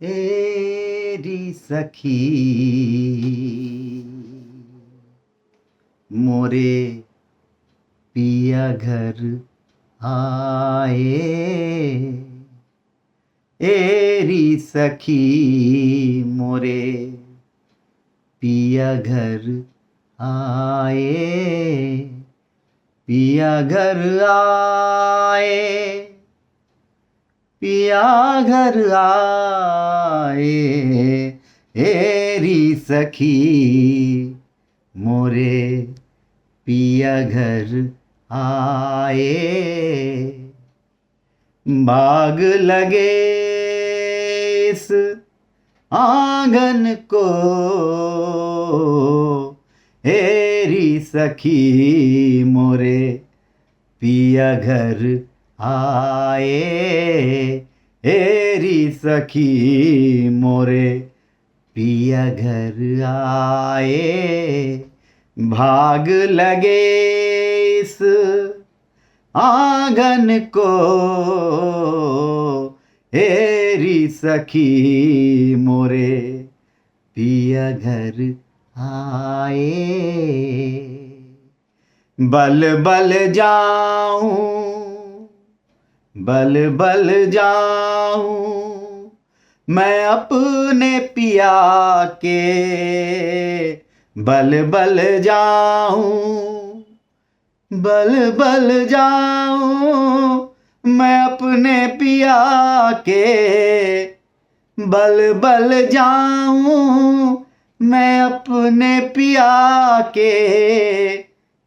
एरी सखी मोरे पिया घर आए। एरी सखी मोरे पिया घर आए। पिया घर आए, पिया घर आए। एरी सखी मोरे पिया घर आए। बाग लगे इस आंगन को, एरी सखी मोरे पिया घर आए। एरी सखी मोरे पिया घर आए। भाग लगे इस आंगन को, एरी सखी मोरे पिया घर आए। बल बल जाऊं, बल बल जाऊं मैं अपने पिया के। बल बल जाऊं, बल बल जाऊं मैं अपने पिया के। बल बल जाऊं मैं अपने पिया के।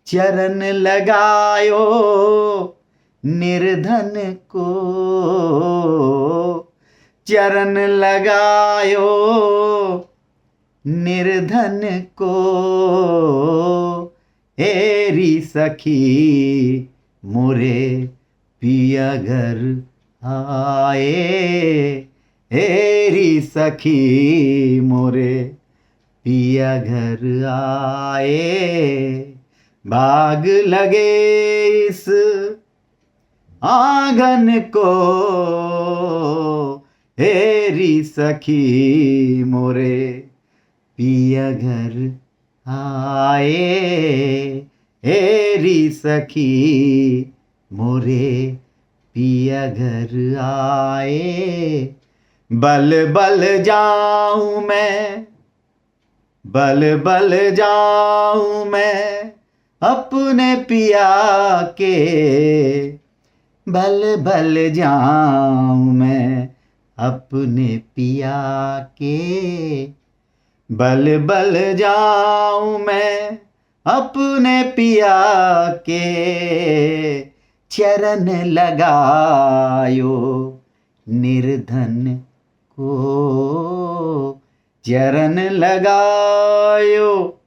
चरण लगायो निर्धन को, चरण लगायो निर्धन को। एरी सखी मोरे पिया घर आए। एरी सखी मोरे पिया घर आए। भाग लगे इस आंगन को, एरी सखी मोरे पिया घर आए। एरी सखी मोरे पिया घर आए। बल बल जाऊं मैं, बल बल जाऊं मैं अपने पिया के। बल बल जाऊं मैं अपने पिया के। बल बल जाऊं मैं अपने पिया के। चरण लगायो निर्धन को, चरण लगायो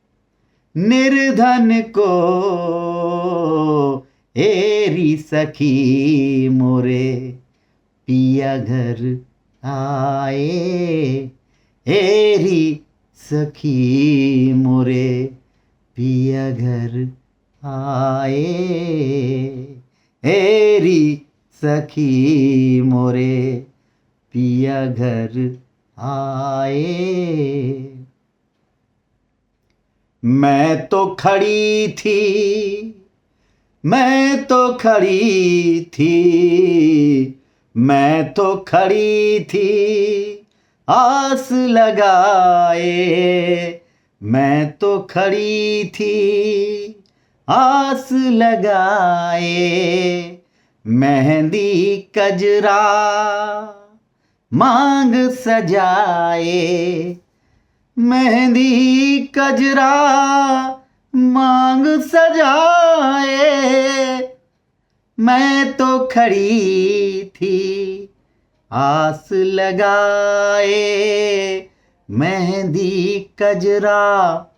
निर्धन को। एरी सखी मोरे पिया घर आए। एरी सखी मोरे पिया घर आए। एरी सखी मोरे पिया घर आए। मैं तो खड़ी थी, मैं तो खड़ी थी, मैं तो खड़ी थी आस लगाए। मैं तो खड़ी थी आस लगाए। मेहंदी कजरा मांग सजाए। मेहंदी कजरा मांग सजाए। मैं तो खड़ी थी आस लगाए। मेहंदी कजरा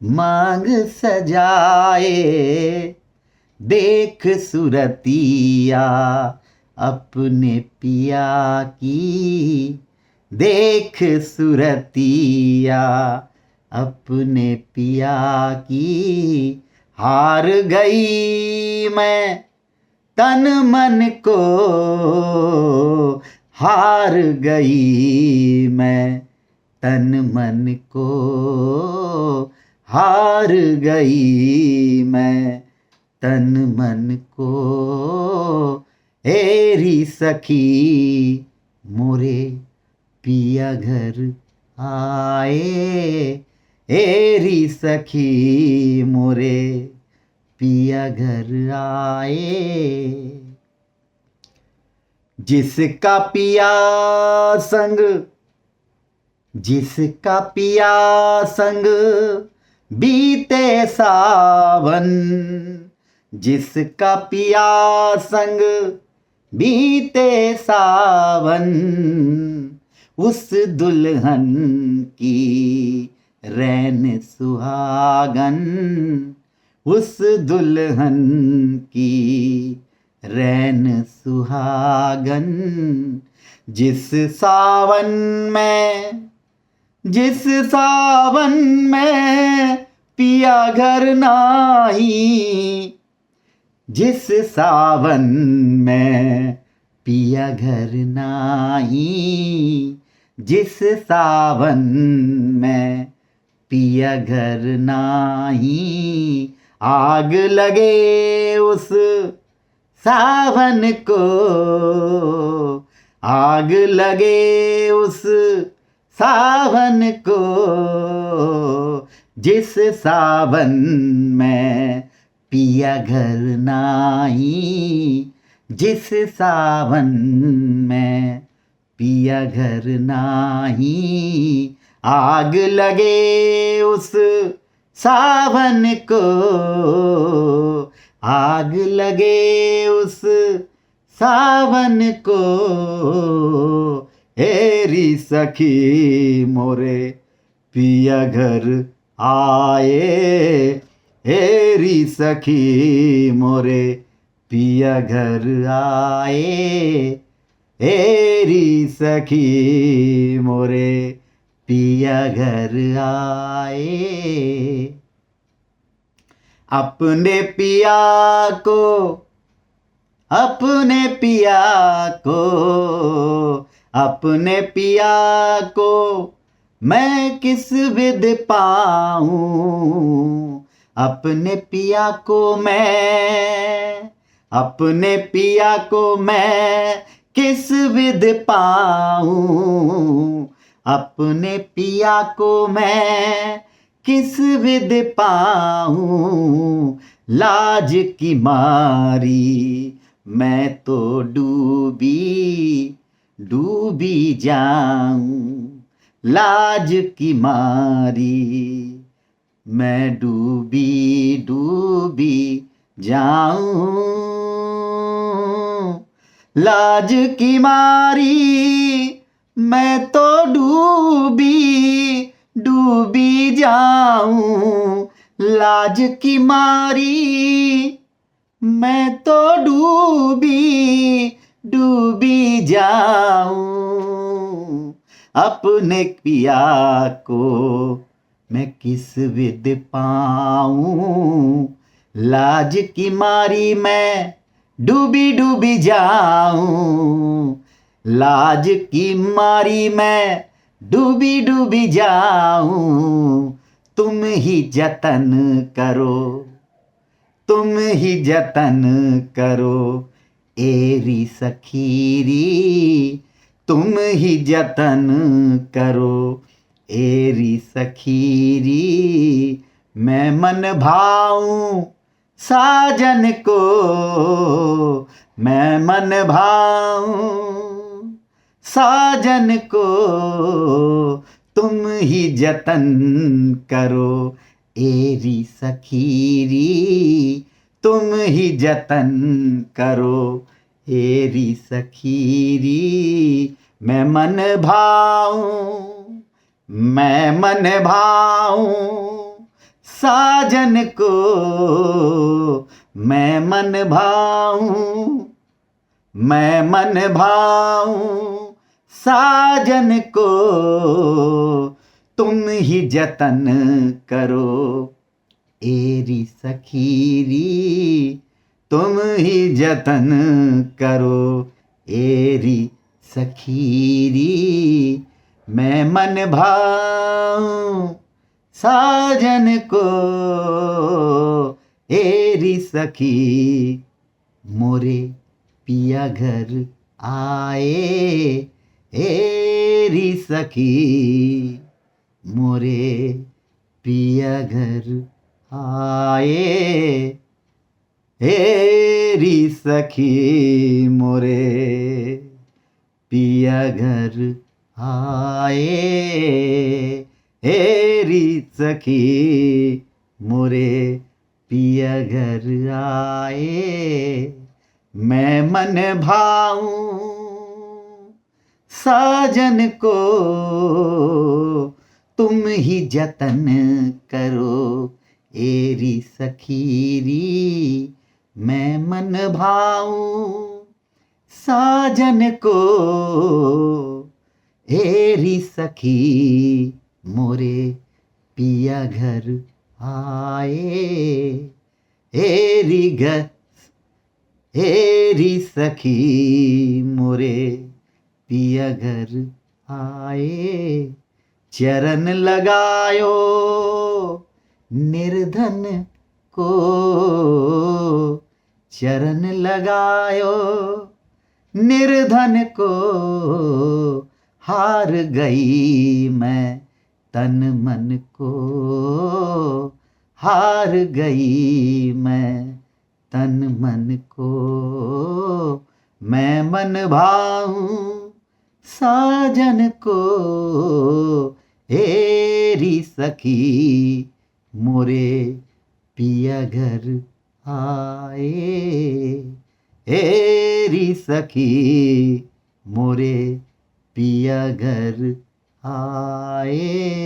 मांग सजाए। देख सुरतिया अपने पिया की। देख सुरतिया अपने पिया की। हार गई मैं तन मन को, हार गई मैं तन मन को, हार गई मैं तन मन को। एरी सखी मोरे पिया घर आए, एरी सखी मोरे पिया घर आए। जिसका पिया संग, जिसका पिया संग बीते सावन, जिसका पिया संग बीते सावन, उस दुल्हन की रैन सुहागन, उस दुल्हन की रैन सुहागन। जिस सावन में, जिस सावन में पिया घर नाही, जिस सावन में पिया घर नाही, जिस सावन में पिया घर नाही, आग लगे उस सावन को, आग लगे उस सावन को। जिस सावन में पिया घर नाही, जिस सावन में पिया घर नाही, आग लगे उस सावन को, आग लगे उस सावन को। एरी सखी मोरे पिया घर आए, एरी सखी मोरे पिया घर आए, एरी सखी मोरे पिया घर आए। अपने पिया को, अपने पिया को, अपने पिया को मैं किस विध पाऊं, अपने पिया को मैं, अपने पिया को मैं किस विध पाऊं, अपने पिया को मैं किस विध पाऊं। लाज की मारी मैं तो डूबी डूबी जाऊं, लाज की मारी मैं डूबी डूबी जाऊं, लाज की मारी मैं तो डूबी डूबी जाऊं, लाज की मारी मैं तो डूबी डूबी जाऊं। अपने पिया को मैं किस विध पाऊं, लाज की मारी मैं डूबी डूबी जाऊं, लाज की मारी मैं डूबी डूबी जाऊं। तुम ही जतन करो, तुम ही जतन करो एरी सखीरी, तुम ही जतन करो एरी सखीरी। मैं मन भाऊं साजन को, मैं मन भाऊं साजन को, तुम ही जतन करो एरी सखीरी, तुम ही जतन करो एरी सखीरी। मैं मन भाऊं, मैं मन भाऊं साजन को, मैं मन भाऊं, मैं मन भाऊं साजन को। तुम ही जतन करो एरी सखीरी, तुम ही जतन करो एरी सखीरी मैं मन भाऊं साजन को, एरी सखी मोरे पिया घर आए, एरी सखी मोरे पिया घर आए, एरी सखी मोरे पिया घर आए, एरी सखी मोरे पिया घर आए। मैं मन भाऊं साजन को, तुम ही जतन करो, एरी सखीरी मैं मन भाऊं साजन को, एरी सखी मोरे पिया घर आए, एरी सखी मोरे पिया घर आए। चरण लगायो निर्धन को, चरण लगायो निर्धन को, हार गई मैं तन मन को, हार गई मैं तन मन को। मैं मन भाऊं साजन को, एरी सखी मोरे पिया घर आए, एरी सखी मोरे पिया घर आए।